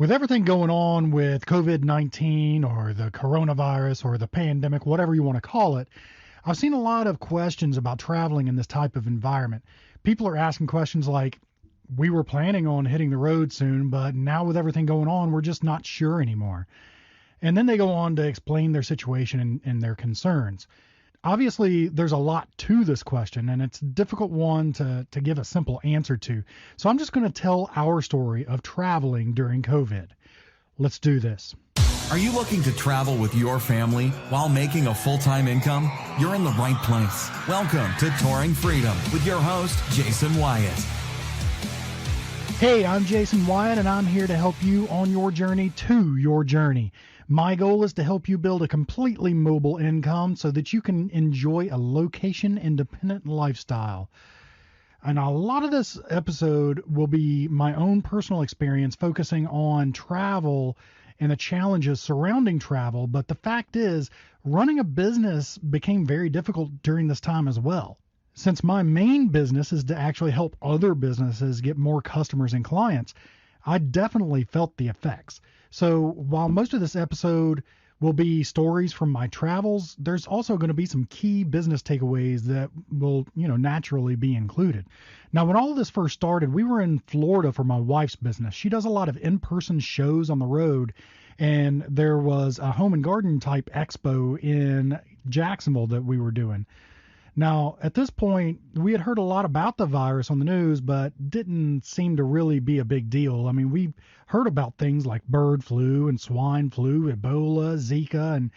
With everything going on with COVID-19 or the coronavirus or the pandemic, whatever you want to call it, I've seen a lot of questions about traveling in this type of environment. People are asking questions like, we were planning on hitting the road soon, but now with everything going on, we're just not sure anymore. And then they go on to explain their situation and their concerns. Obviously, there's a lot to this question, and it's a difficult one to give a simple answer to. So I'm just going to tell our story of traveling during COVID. Let's do this. Are you looking to travel with your family while making a full-time income? You're in the right place. Welcome to Touring Freedom with your host, Jason Wyatt. Hey, I'm Jason Wyatt, and I'm here to help you on your journey to your journey. My goal is to help you build a completely mobile income so that you can enjoy a location-independent lifestyle. And a lot of this episode will be my own personal experience focusing on travel and the challenges surrounding travel. But the fact is, running a business became very difficult during this time as well. Since my main business is to actually help other businesses get more customers and clients, I definitely felt the effects. So while most of this episode will be stories from my travels, there's also going to be some key business takeaways that will, naturally be included. Now, when all of this first started, we were in Florida for my wife's business. She does a lot of in-person shows on the road, and there was a home and garden type expo in Jacksonville that we were doing. Now, at this point, we had heard a lot about the virus on the news, but didn't seem to really be a big deal. I mean, we heard about things like bird flu and swine flu, Ebola, Zika, and,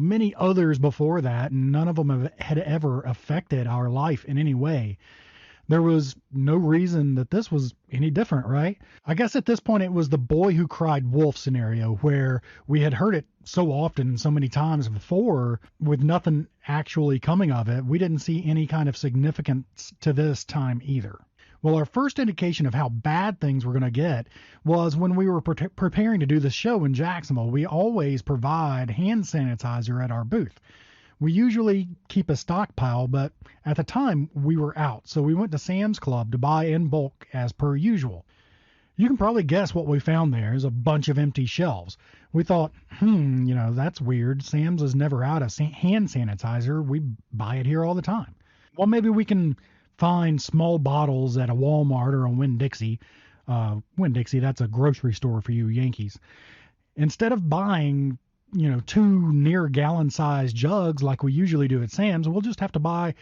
many others before that, and none of them had ever affected our life in any way. There was no reason that this was any different, right? I guess at this point it was the boy who cried wolf scenario, where we had heard it so often, so many times before, with nothing actually coming of it. We didn't see any kind of significance to this time either. Well, our first indication of how bad things were going to get was when we were preparing to do the show in Jacksonville. We always provide hand sanitizer at our booth. We usually keep a stockpile, but at the time we were out, so we went to Sam's Club to buy in bulk as per usual. You can probably guess what we found there is a bunch of empty shelves. We thought, that's weird. Sam's is never out of hand sanitizer. We buy it here all the time. Well, maybe we can find small bottles at a Walmart or a Winn-Dixie. Winn-Dixie, that's a grocery store for you Yankees. Instead of buying 2 near gallon sized jugs like we usually do at Sam's, we'll just have to buy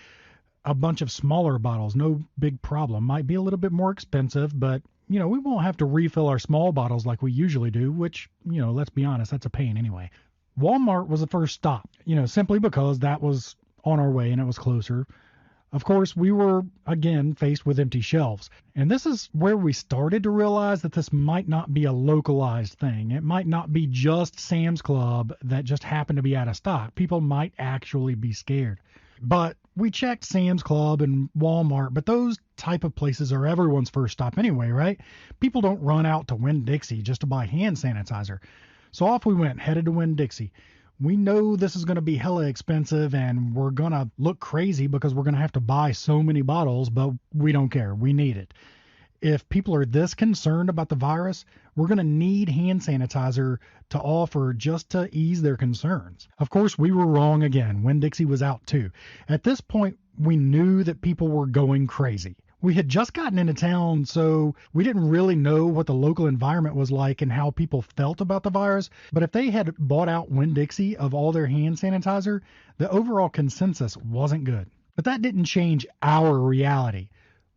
a bunch of smaller bottles. No big problem. Might be a little bit more expensive, but we won't have to refill our small bottles like we usually do, which, let's be honest, that's a pain anyway. Walmart was the first stop, simply because that was on our way and it was closer. Of course, we were, again, faced with empty shelves. And this is where we started to realize that this might not be a localized thing. It might not be just Sam's Club that just happened to be out of stock. People might actually be scared. But we checked Sam's Club and Walmart, but those type of places are everyone's first stop anyway, right? People don't run out to Winn-Dixie just to buy hand sanitizer. So off we went, headed to Winn-Dixie. We know this is going to be hella expensive and we're going to look crazy because we're going to have to buy so many bottles, but we don't care. We need it. If people are this concerned about the virus, we're going to need hand sanitizer to offer just to ease their concerns. Of course, we were wrong again. Winn-Dixie was out too. At this point, we knew that people were going crazy. We had just gotten into town, so we didn't really know what the local environment was like and how people felt about the virus. But if they had bought out Winn-Dixie of all their hand sanitizer, the overall consensus wasn't good. But that didn't change our reality.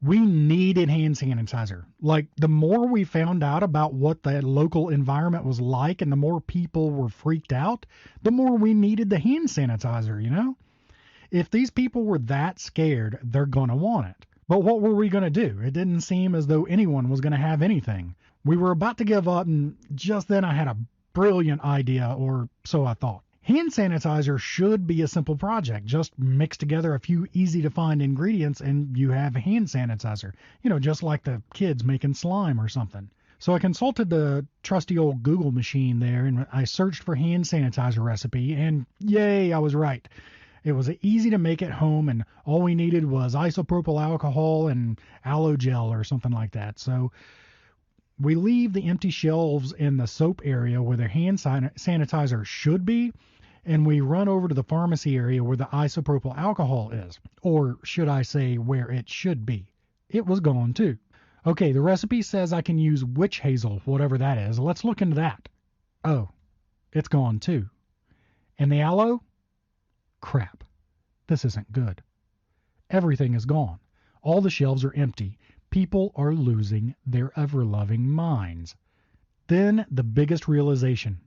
We needed hand sanitizer. Like, the more we found out about what the local environment was like and the more people were freaked out, the more we needed the hand sanitizer, If these people were that scared, they're going to want it. But what were we going to do? It didn't seem as though anyone was going to have anything. We were about to give up, and just then I had a brilliant idea, or so I thought. Hand sanitizer should be a simple project. Just mix together a few easy-to-find ingredients, and you have hand sanitizer. Just like the kids making slime or something. So I consulted the trusty old Google machine there, and I searched for hand sanitizer recipe, and yay, I was right. It was easy to make at home, and all we needed was isopropyl alcohol and aloe gel or something like that. So We leave the empty shelves in the soap area where the hand sanitizer should be, and we run over to the pharmacy area where the isopropyl alcohol is, or should I say where it should be. It was gone too. Okay, the recipe says I can use witch hazel, whatever that is. Let's look into that. Oh, it's gone too. And the aloe? Crap. This isn't good. Everything is gone. All the shelves are empty. People are losing their ever-loving minds. Then the biggest realization.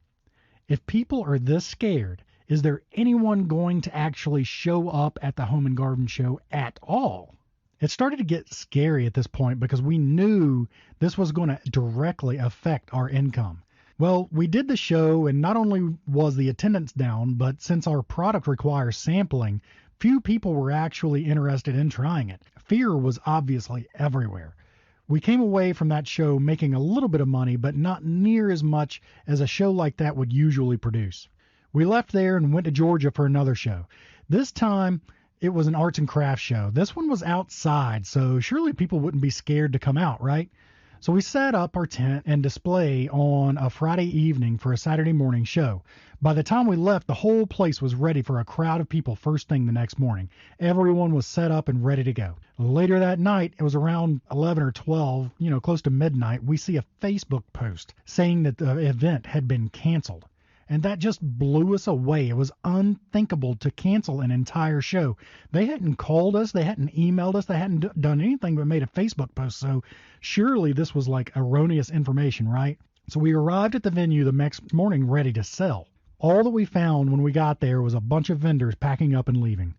If people are this scared, is there anyone going to actually show up at the Home and Garden Show at all? It started to get scary at this point because we knew this was going to directly affect our income. Well, we did the show, and not only was the attendance down, but since our product requires sampling, few people were actually interested in trying it. Fear was obviously everywhere. We came away from that show making a little bit of money, but not near as much as a show like that would usually produce. We left there and went to Georgia for another show. This time, it was an arts and crafts show. This one was outside, so surely people wouldn't be scared to come out, right? So we set up our tent and display on a Friday evening for a Saturday morning show. By the time we left, the whole place was ready for a crowd of people first thing the next morning. Everyone was set up and ready to go. Later that night, it was around 11 or 12, close to midnight, we see a Facebook post saying that the event had been canceled. And that just blew us away. It was unthinkable to cancel an entire show. They hadn't called us. They hadn't emailed us. They hadn't done anything but made a Facebook post. So surely this was like erroneous information, right? So we arrived at the venue the next morning ready to sell. All that we found when we got there was a bunch of vendors packing up and leaving.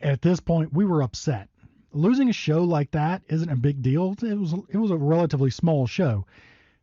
At this point, we were upset. Losing a show like that isn't a big deal. It was a relatively small show.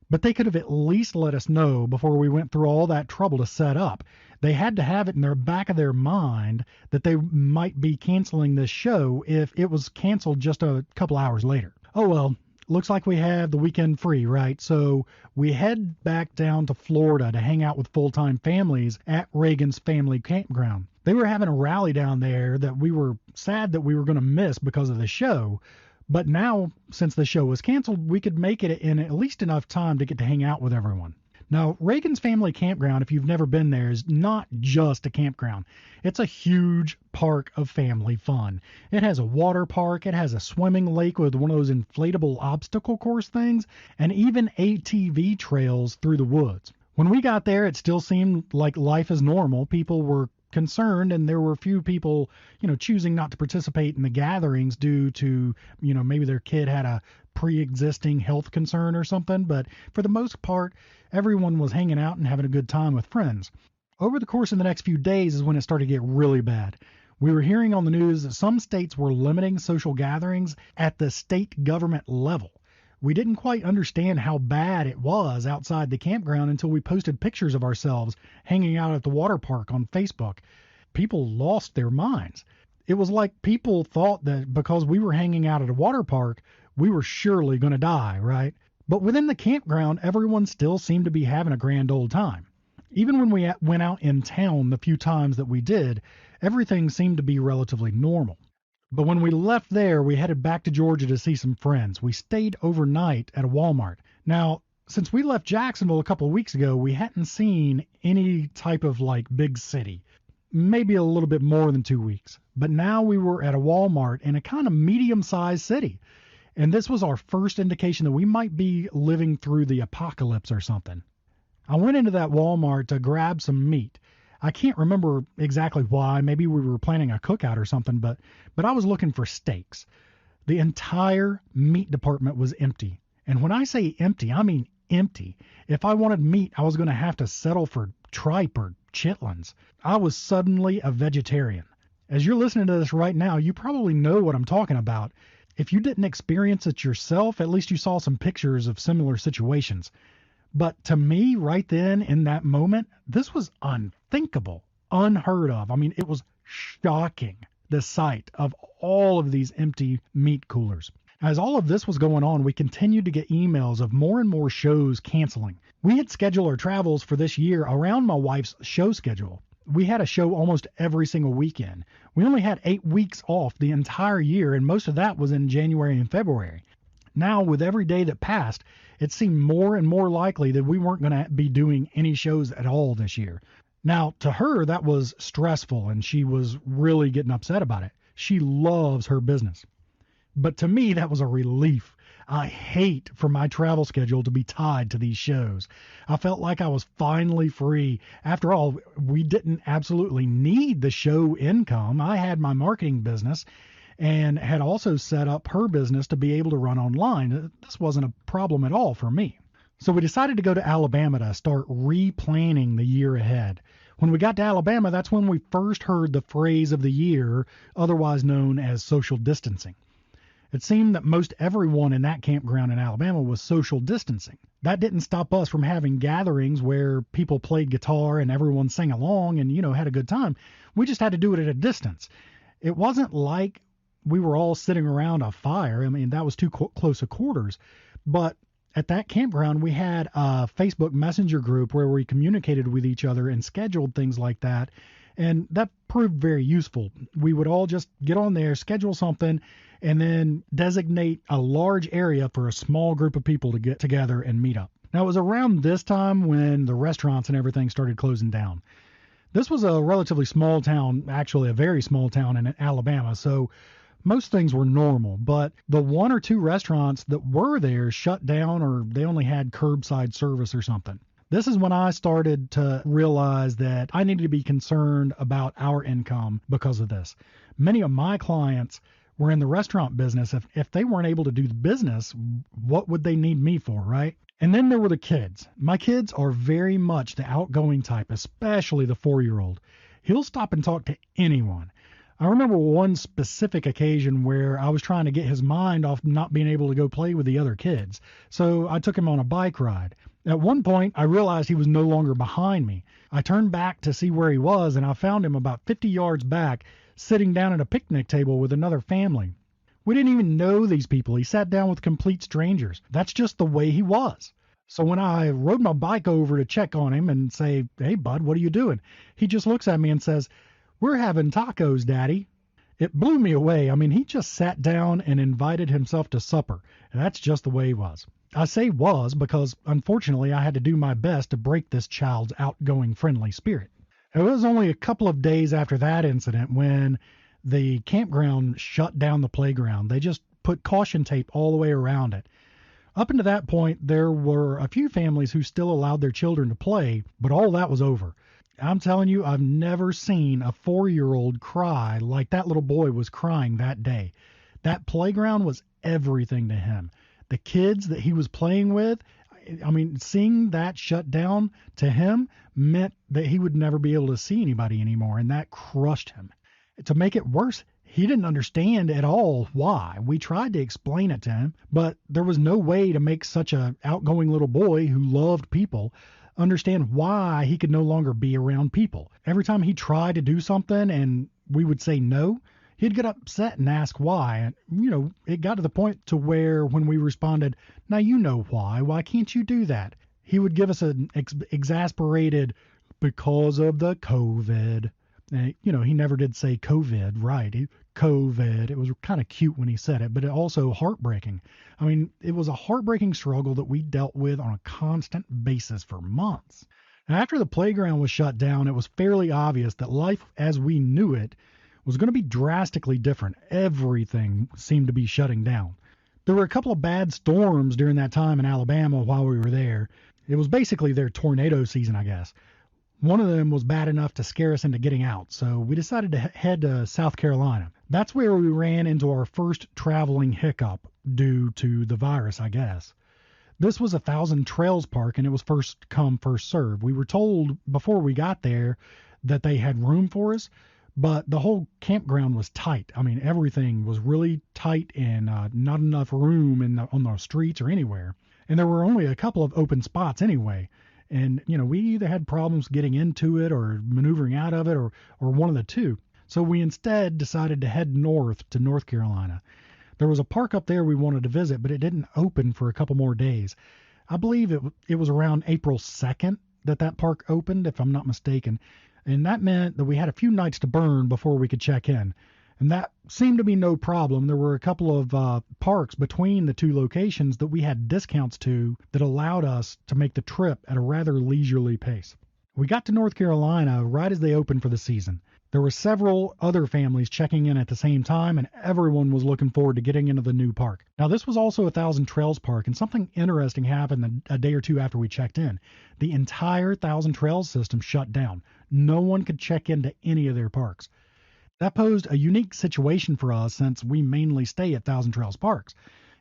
But they could have at least let us know before we went through all that trouble to set up. They had to have it in their back of their mind that they might be canceling this show if it was canceled just a couple hours later. Oh well, looks like we have the weekend free, right? So we head back down to Florida to hang out with full-time families at Reagans Family Campground. They were having a rally down there that we were sad that we were going to miss because of the show. But now, since the show was canceled, we could make it in at least enough time to get to hang out with everyone. Now, Reagan's Family Campground, if you've never been there, is not just a campground. It's a huge park of family fun. It has a water park, it has a swimming lake with one of those inflatable obstacle course things, and even ATV trails through the woods. When we got there, it still seemed like life is normal. People were concerned, and there were a few people, choosing not to participate in the gatherings due to, maybe their kid had a pre-existing health concern or something. But for the most part, everyone was hanging out and having a good time with friends. Over the course of the next few days is when it started to get really bad. We were hearing on the news that some states were limiting social gatherings at the state government level. We didn't quite understand how bad it was outside the campground until we posted pictures of ourselves hanging out at the water park on Facebook. People lost their minds. It was like people thought that because we were hanging out at a water park, we were surely going to die, right? But within the campground, everyone still seemed to be having a grand old time. Even when we went out in town the few times that we did, everything seemed to be relatively normal. But when we left there, we headed back to Georgia to see some friends. We stayed overnight at a Walmart. Now, since we left Jacksonville a couple of weeks ago, we hadn't seen any type of big city. Maybe a little bit more than 2 weeks. But now we were at a Walmart in a kind of medium-sized city. And this was our first indication that we might be living through the apocalypse or something. I went into that Walmart to grab some meat. I can't remember exactly why. Maybe we were planning a cookout or something, but I was looking for steaks. The entire meat department was empty. And when I say empty, I mean empty. If I wanted meat, I was going to have to settle for tripe or chitlins. I was suddenly a vegetarian. As you're listening to this right now, you probably know what I'm talking about. If you didn't experience it yourself, at least you saw some pictures of similar situations. But to me, right then, in that moment, this was unthinkable, unheard of. I mean, it was shocking, the sight of all of these empty meat coolers. As all of this was going on, we continued to get emails of more and more shows canceling. We had scheduled our travels for this year around my wife's show schedule. We had a show almost every single weekend. We only had 8 weeks off the entire year, and most of that was in January and February. Now, with every day that passed, it seemed more and more likely that we weren't going to be doing any shows at all this year. Now, to her, that was stressful, and she was really getting upset about it. She loves her business. But to me, that was a relief. I hate for my travel schedule to be tied to these shows. I felt like I was finally free. After all, we didn't absolutely need the show income. I had my marketing business and had also set up her business to be able to run online. This wasn't a problem at all for me. So we decided to go to Alabama to start replanning the year ahead. When we got to Alabama, that's when we first heard the phrase of the year, otherwise known as social distancing. It seemed that most everyone in that campground in Alabama was social distancing. That didn't stop us from having gatherings where people played guitar and everyone sang along and, had a good time. We just had to do it at a distance. It wasn't like we were all sitting around a fire. I mean, that was too close a quarters. But at that campground, we had a Facebook Messenger group where we communicated with each other and scheduled things like that. And that proved very useful. We would all just get on there, schedule something, and then designate a large area for a small group of people to get together and meet up. Now, it was around this time when the restaurants and everything started closing down. This was a relatively small town, actually a very small town in Alabama, so most things were normal, but the one or two restaurants that were there shut down, or they only had curbside service or something. This is when I started to realize that I needed to be concerned about our income because of this. Many of my clients were in the restaurant business. If they weren't able to do the business, what would they need me for, right? And then there were the kids. My kids are very much the outgoing type, especially the 4-year-old. He'll stop and talk to anyone. I remember one specific occasion where I was trying to get his mind off not being able to go play with the other kids. So I took him on a bike ride. At one point, I realized he was no longer behind me. I turned back to see where he was, and I found him about 50 yards back, sitting down at a picnic table with another family. We didn't even know these people. He sat down with complete strangers. That's just the way he was. So when I rode my bike over to check on him and say, "Hey, bud, what are you doing?" He just looks at me and says, "We're having tacos, Daddy." It blew me away. I mean, he just sat down and invited himself to supper. And that's just the way he was. I say was because, unfortunately, I had to do my best to break this child's outgoing, friendly spirit. It was only a couple of days after that incident when the campground shut down the playground. They just put caution tape all the way around it. Up until that point, there were a few families who still allowed their children to play, but all that was over. I'm telling you, I've never seen a 4-year-old cry like that little boy was crying that day. That playground was everything to him. The kids that he was playing with, I mean, seeing that shut down to him meant that he would never be able to see anybody anymore, and that crushed him. To make it worse, he didn't understand at all why. We tried to explain it to him, but there was no way to make such an outgoing little boy who loved people understand why he could no longer be around people. Every time he tried to do something and we would say no, he'd get upset and ask why. And, it got to the point to where when we responded, "Now you know why can't you do that?" He would give us an exasperated, "Because of the COVID." And, he never did say COVID, right? COVID. It was kind of cute when he said it, but it also heartbreaking. I mean, it was a heartbreaking struggle that we dealt with on a constant basis for months. And after the playground was shut down, it was fairly obvious that life as we knew it was going to be drastically different. Everything seemed to be shutting down. There were a couple of bad storms during that time in Alabama while we were there. It was basically their tornado season, I guess. One of them was bad enough to scare us into getting out, so we decided to head to South Carolina. That's where we ran into our first traveling hiccup due to the virus, I guess. This was a Thousand Trails park, and it was first come, first served. We were told before we got there that they had room for us, but the whole campground was tight. I mean, everything was really tight and not enough room on the streets or anywhere. And there were only a couple of open spots anyway. And, we either had problems getting into it or maneuvering out of it or one of the two. So we instead decided to head north to North Carolina. There was a park up there we wanted to visit, but it didn't open for a couple more days. I believe it was around April 2nd that park opened, if I'm not mistaken. And that meant that we had a few nights to burn before we could check in. And that seemed to be no problem. There were a couple of parks between the two locations that we had discounts to that allowed us to make the trip at a rather leisurely pace. We got to North Carolina right as they opened for the season. There were several other families checking in at the same time, and everyone was looking forward to getting into the new park. Now, this was also a Thousand Trails park, and something interesting happened a day or two after we checked in. The entire Thousand Trails system shut down. No one could check into any of their parks. That posed a unique situation for us since we mainly stay at Thousand Trails parks.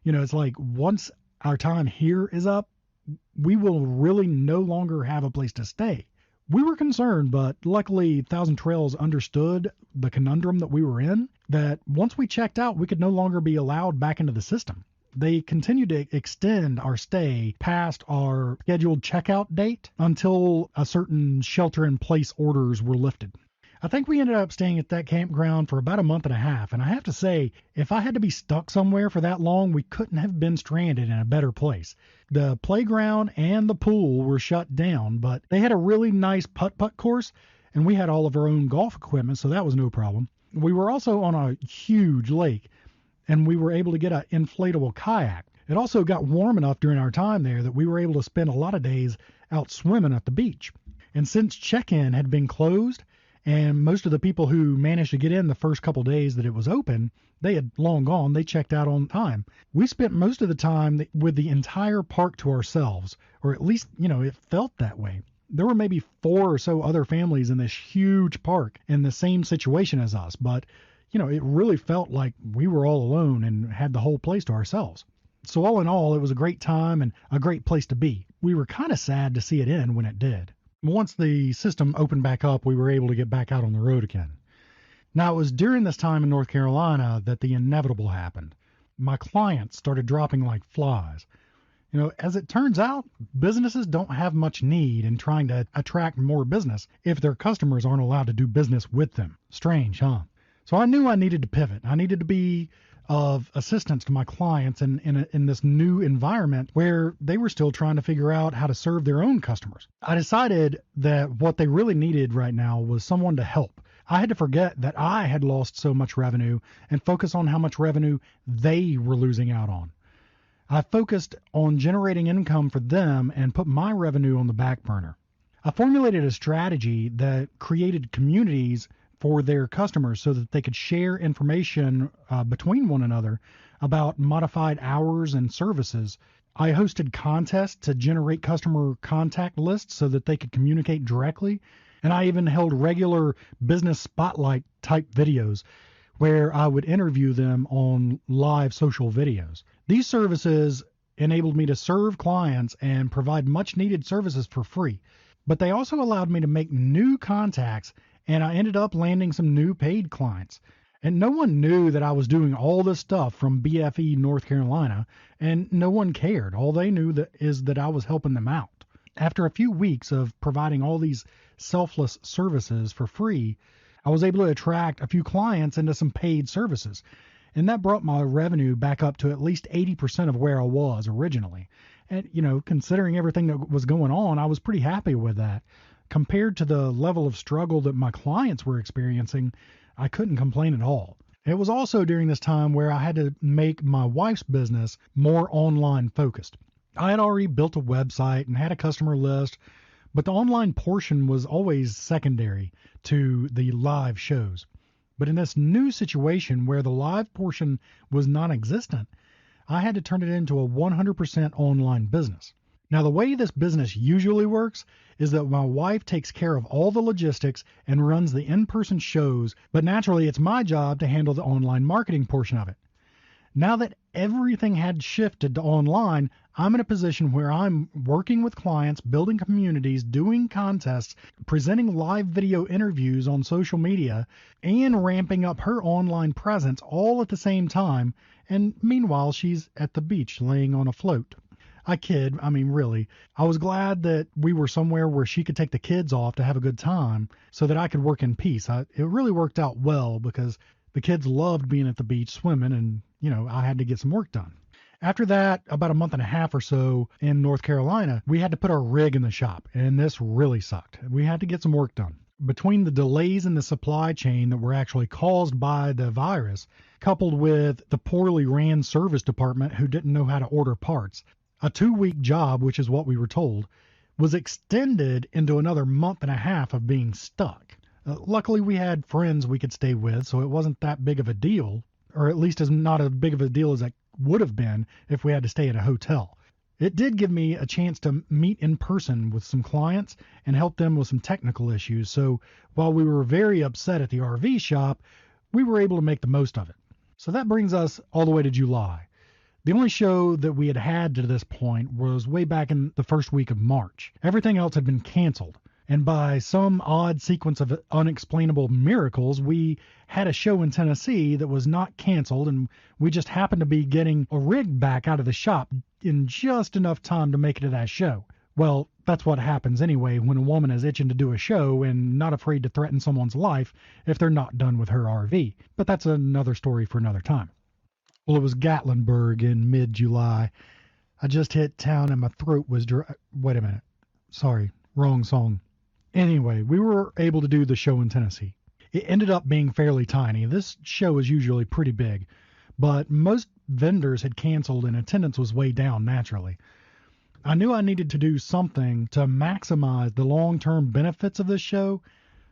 It's like once our time here is up, we will really no longer have a place to stay. We were concerned, but luckily Thousand Trails understood the conundrum that we were in, that once we checked out, we could no longer be allowed back into the system. They continued to extend our stay past our scheduled checkout date until a certain shelter-in-place orders were lifted. I think we ended up staying at that campground for about a month and a half, and I have to say, if I had to be stuck somewhere for that long, we couldn't have been stranded in a better place. The playground and the pool were shut down, but they had a really nice putt-putt course, and we had all of our own golf equipment, so that was no problem. We were also on a huge lake, and we were able to get an inflatable kayak. It also got warm enough during our time there that we were able to spend a lot of days out swimming at the beach. And since check-in had been closed, and most of the people who managed to get in the first couple days that it was open, they had long gone. They checked out on time. We spent most of the time with the entire park to ourselves, or at least, it felt that way. There were maybe 4 or so other families in this huge park in the same situation as us, but, it really felt like we were all alone and had the whole place to ourselves. So all in all, it was a great time and a great place to be. We were kind of sad to see it end when it did. Once the system opened back up, we were able to get back out on the road again. Now, it was during this time in North Carolina that the inevitable happened. My clients started dropping like flies. As it turns out, businesses don't have much need in trying to attract more business if their customers aren't allowed to do business with them. Strange, huh? So I knew I needed to pivot. I needed to be of assistance to my clients in this new environment where they were still trying to figure out how to serve their own customers. I decided that what they really needed right now was someone to help. I had to forget that I had lost so much revenue and focus on how much revenue they were losing out on. I focused on generating income for them and put my revenue on the back burner. I formulated a strategy that created communities for their customers so that they could share information between one another about modified hours and services. I hosted contests to generate customer contact lists so that they could communicate directly. And I even held regular business spotlight type videos where I would interview them on live social videos. These services enabled me to serve clients and provide much needed services for free. But they also allowed me to make new contacts, and I ended up landing some new paid clients. And no one knew that I was doing all this stuff from BFE, North Carolina, and no one cared. All they knew is that I was helping them out. After a few weeks of providing all these selfless services for free, I was able to attract a few clients into some paid services. And that brought my revenue back up to at least 80% of where I was originally. And, considering everything that was going on, I was pretty happy with that. Compared to the level of struggle that my clients were experiencing, I couldn't complain at all. It was also during this time where I had to make my wife's business more online focused. I had already built a website and had a customer list, but the online portion was always secondary to the live shows. But in this new situation where the live portion was non-existent, I had to turn it into a 100% online business. Now, the way this business usually works is that my wife takes care of all the logistics and runs the in-person shows, but naturally it's my job to handle the online marketing portion of it. Now that everything had shifted to online, I'm in a position where I'm working with clients, building communities, doing contests, presenting live video interviews on social media, and ramping up her online presence all at the same time. And meanwhile, she's at the beach laying on a float. I kid. Really. I was glad that we were somewhere where she could take the kids off to have a good time so that I could work in peace. It really worked out well because the kids loved being at the beach swimming and, I had to get some work done. After that, about a month and a half or so in North Carolina, we had to put our rig in the shop, and this really sucked. We had to get some work done. Between the delays in the supply chain that were actually caused by the virus, coupled with the poorly ran service department who didn't know how to order parts, a 2-week job, which is what we were told, was extended into another month and a half of being stuck. Luckily, we had friends we could stay with, so it wasn't that big of a deal, or at least as not as big of a deal as it would have been if we had to stay at a hotel. It did give me a chance to meet in person with some clients and help them with some technical issues, so while we were very upset at the RV shop, we were able to make the most of it. So that brings us all the way to July. The only show that we had had to this point was way back in the first week of March. Everything else had been canceled. And by some odd sequence of unexplainable miracles, we had a show in Tennessee that was not canceled, and we just happened to be getting a rig back out of the shop in just enough time to make it to that show. Well, that's what happens anyway when a woman is itching to do a show and not afraid to threaten someone's life if they're not done with her RV. But that's another story for another time. Well, it was Gatlinburg in mid-July. I just hit town and my throat was dry. Wait a minute. Sorry, wrong song. Anyway, we were able to do the show in Tennessee. It ended up being fairly tiny. This show is usually pretty big, but most vendors had canceled and attendance was way down naturally. I knew I needed to do something to maximize the long-term benefits of this show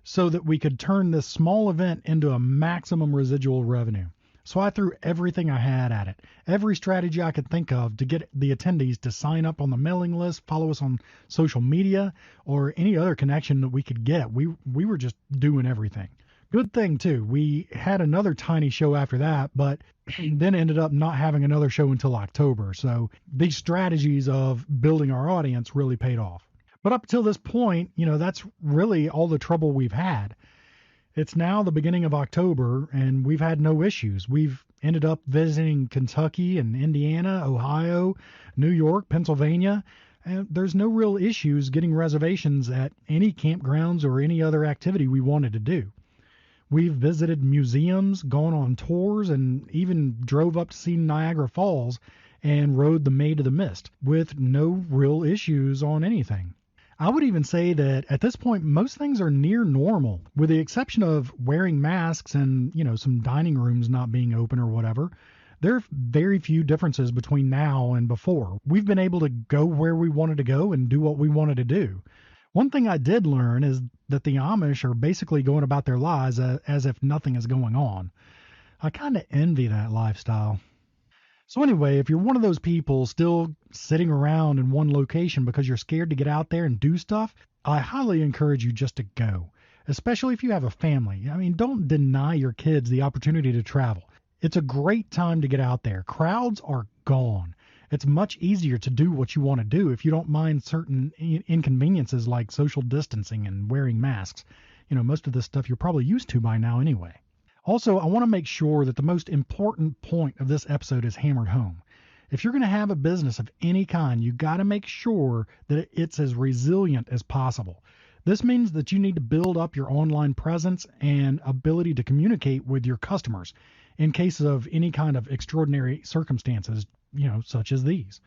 so that we could turn this small event into a maximum residual revenue. So I threw everything I had at it, every strategy I could think of to get the attendees to sign up on the mailing list, follow us on social media, or any other connection that we could get. We were just doing everything. Good thing, too, we had another tiny show after that, but then ended up not having another show until October. So these strategies of building our audience really paid off. But up till this point, that's really all the trouble we've had. It's now the beginning of October, and we've had no issues. We've ended up visiting Kentucky and Indiana, Ohio, New York, Pennsylvania, and there's no real issues getting reservations at any campgrounds or any other activity we wanted to do. We've visited museums, gone on tours, and even drove up to see Niagara Falls and rode the Maid of the Mist with no real issues on anything. I would even say that at this point, most things are near normal, with the exception of wearing masks and, some dining rooms not being open or whatever. There are very few differences between now and before. We've been able to go where we wanted to go and do what we wanted to do. One thing I did learn is that the Amish are basically going about their lives as if nothing is going on. I kind of envy that lifestyle. So anyway, if you're one of those people still sitting around in one location because you're scared to get out there and do stuff, I highly encourage you just to go, especially if you have a family. Don't deny your kids the opportunity to travel. It's a great time to get out there. Crowds are gone. It's much easier to do what you want to do if you don't mind certain inconveniences like social distancing and wearing masks. Most of this stuff you're probably used to by now anyway. Also, I want to make sure that the most important point of this episode is hammered home. If you're going to have a business of any kind, you got to make sure that it's as resilient as possible. This means that you need to build up your online presence and ability to communicate with your customers in case of any kind of extraordinary circumstances, such as these.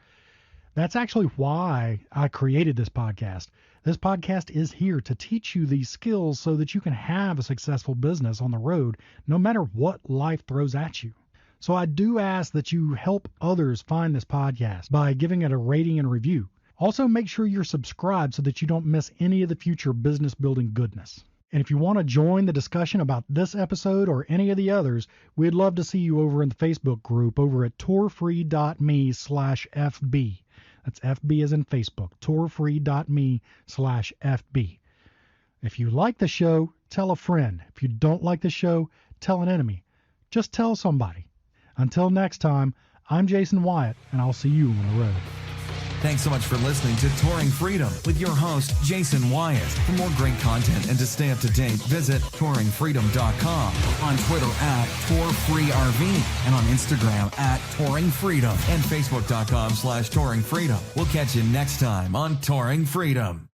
That's actually why I created this podcast. This podcast is here to teach you these skills so that you can have a successful business on the road, no matter what life throws at you. So I do ask that you help others find this podcast by giving it a rating and review. Also, make sure you're subscribed so that you don't miss any of the future business building goodness. And if you want to join the discussion about this episode or any of the others, we'd love to see you over in the Facebook group over at tourfree.me/FB. That's FB as in Facebook, tourfree.me/FB. If you like the show, tell a friend. If you don't like the show, tell an enemy. Just tell somebody. Until next time, I'm Jason Wyatt, and I'll see you on the road. Thanks so much for listening to Touring Freedom with your host, Jason Wyatt. For more great content and to stay up to date, visit touringfreedom.com, on Twitter at TourFreeRV, and on Instagram at TouringFreedom, and Facebook.com/TouringFreedom. We'll catch you next time on Touring Freedom.